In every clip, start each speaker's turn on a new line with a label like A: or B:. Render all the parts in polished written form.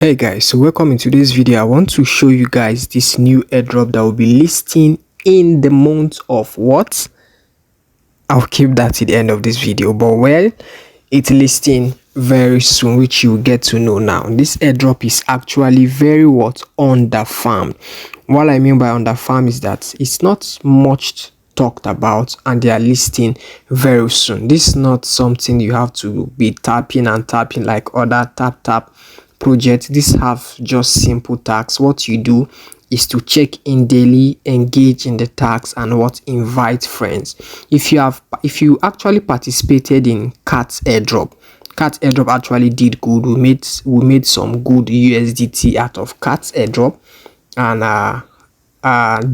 A: Hey guys, so welcome in today's video. I want to show you guys this new airdrop that will be listing in the month of what? I'll keep that to the end of this video, but well, it's listing very soon, which you will get to know now. This airdrop is actually very what? Underfarmed. What I mean by underfarmed is that it's not much talked about and they are listing very soon. This is not something you have to be tapping and tapping like other tap projects. These have just simple tasks. What you do is to check in daily, engage in the tasks, and what invite friends. If you actually participated in Cat's airdrop actually did good. We made some good USDT out of Cat's airdrop and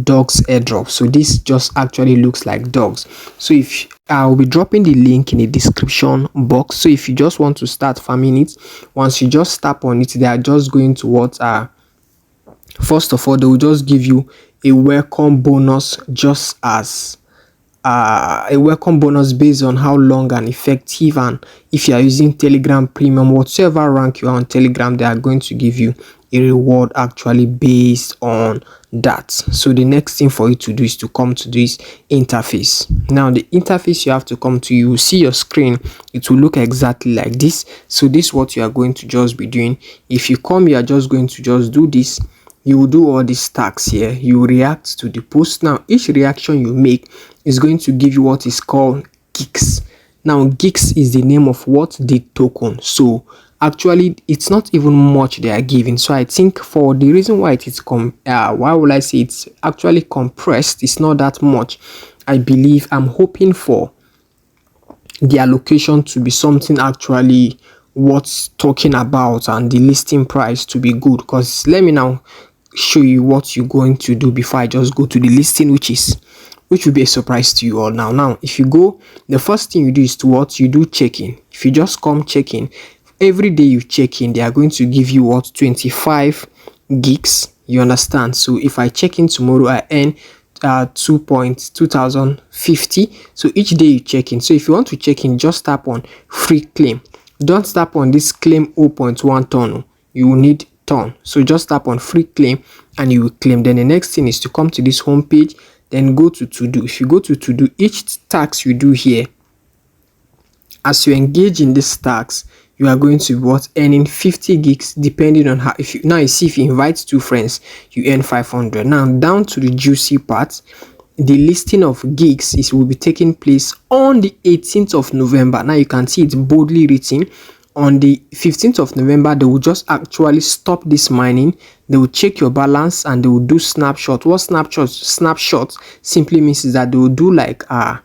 A: dogs airdrop. So this just actually looks like dogs. So if I'll be dropping the link in the description box, so if you just want to start farming it, once you just tap on it, they are just going to what first of all, they will just give you a welcome bonus, just as a welcome bonus based on how long and effective, and if you are using Telegram Premium, whatever rank you are on Telegram, they are going to give you a reward actually based on that. So the next thing for you to do is to come to this interface. Now the interface you have to come to, you will see your screen, it will look exactly like this. So this is what you are going to just be doing. If you come, you are just going to just do this. You will do all these tasks here. You react to the post. Now each reaction you make is going to give you what is called Geeks. Now Geeks is the name of what? The token. So actually it's not even much they are giving. So I think for the reason why it is why will I say it's actually compressed, it's not that much. I believe, I'm hoping for the allocation to be something actually worth talking about and the listing price to be good. Because let me now show you what you're going to do before I just go to the listing, which will be a surprise to you all. Now if you go, the first thing you do is to what? You do check-in. If you just come check-in, every day you check in, they are going to give you what? 25 gigs. You understand? So if I check in tomorrow, I earn 2050. So each day you check in. So if you want to check in, just tap on free claim. Don't tap on this claim 0.1 ton. You will need ton. So just tap on free claim and you will claim. Then the next thing is to come to this home page, then go to do. If you go to do, each task you do here, as you engage in this task, you are going to be what? Earning 50 gigs depending on how. If you now, you see, if you invite 2 friends, you earn 500. Now down to the juicy part, the listing of gigs will be taking place on the 18th of November. Now you can see it's boldly written. On the 15th of November, they will just actually stop this mining. They will check your balance and they will do snapshot. What snapshot simply means is that they will do like a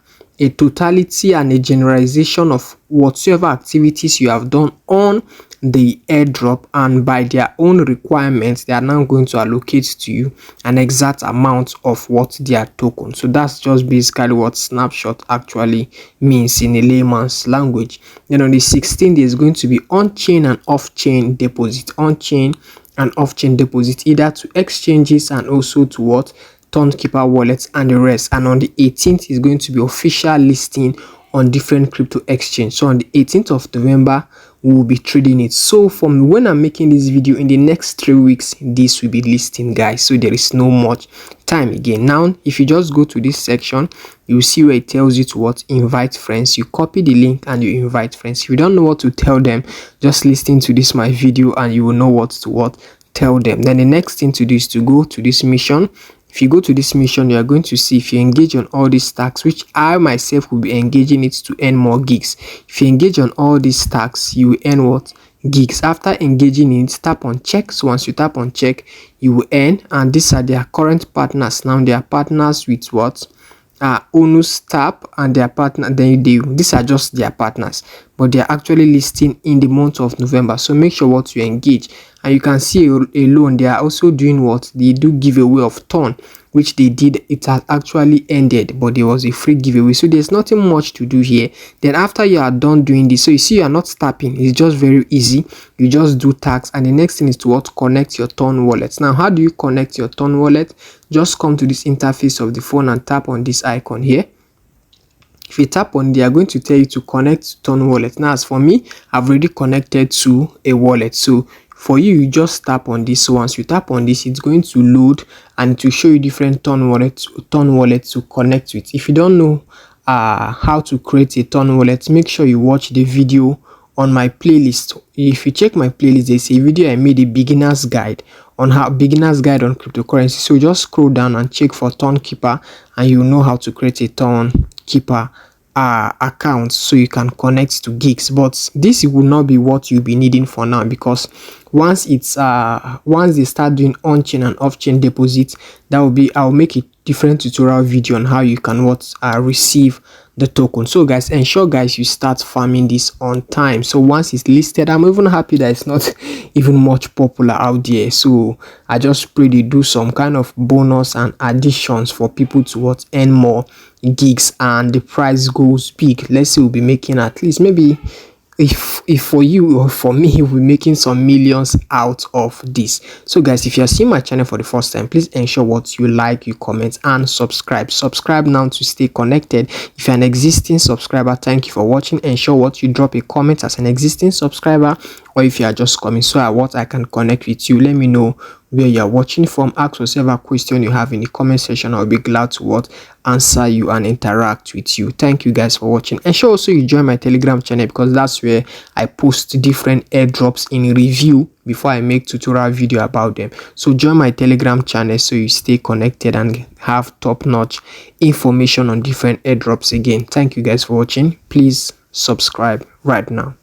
A: totality and a generalization of whatsoever activities you have done on the airdrop, and by their own requirements they are now going to allocate to you an exact amount of what their token. So that's just basically what snapshot actually means in a layman's language. Then on the 16th, there's going to be on-chain and off-chain deposit, on-chain and off-chain deposit, either to exchanges and also to what? Keeper wallets and the rest. And on the 18th is going to be official listing on different crypto exchange. So on the 18th of November, we will be trading it. So from when I'm making this video, in the next 3 weeks, this will be listing, guys. So there is no much time again. Now if you just go to this section, you will see where it tells you to what? Invite friends. You copy the link and you invite friends. If you don't know what to tell them, just listen to this my video and you will know what to tell them. Then the next thing to do is to go to this mission. If you go to this mission, you are going to see, if you engage on all these tasks, which I myself will be engaging it to earn more gigs. If you engage on all these tasks, you will earn what? Gigs. After engaging in it, tap on check. So once you tap on check, you will earn. And these are their current partners. Now they are partners with what? Onus Tap and their partner. These are just their partners, but they are actually listing in the month of November. So make sure what you engage. And you can see alone, they are also doing what? They do giveaway of ton, which they did. It has actually ended, but there was a free giveaway. So there's nothing much to do here. Then after you are done doing this, so you see you are not tapping. It's just very easy. You just do tags, and the next thing is to what? Connect your ton wallets. Now how do you connect your ton wallet? Just come to this interface of the phone and tap on this icon here. If you tap on, they are going to tell you to connect to ton wallet. Now as for me, I've already connected to a wallet. So For you, you just tap on this. Once you tap on this, it's going to load and to show you different Ton wallet to connect with. If you don't know how to create a Ton wallet, make sure you watch the video on my playlist. If you check my playlist, there's a video I made, a beginner's guide on cryptocurrency. So just scroll down and check for Ton Keeper, and you know how to create a Ton Keeper account so you can connect to Geeks. But this will not be what you'll be needing for now, because once they start doing on-chain and off-chain deposits, I'll make a different tutorial video on how you can receive the token. So guys, ensure guys you start farming this on time. So once it's listed, I'm even happy that it's not even much popular out there. So I just pray they do some kind of bonus and additions for people to earn more gigs, and the price goes big. Let's say we'll be making at least, maybe if for you or for me, we're making some millions out of this. So guys, if you're seeing my channel for the first time, please ensure you like, you comment and subscribe now to stay connected. If you're an existing subscriber, thank you for watching. Ensure you drop a comment as an existing subscriber, or if you are just coming, so I can connect with you. Let me know where you're watching from. Ask whatever question you have in the comment section. I'll be glad to answer you and interact with you. Thank you guys for watching. Ensure also you join my Telegram channel, because that's where I post different airdrops in review before I make tutorial video about them. So join my Telegram channel so you stay connected and have top-notch information on different airdrops. Again, thank you guys for watching. Please subscribe right now.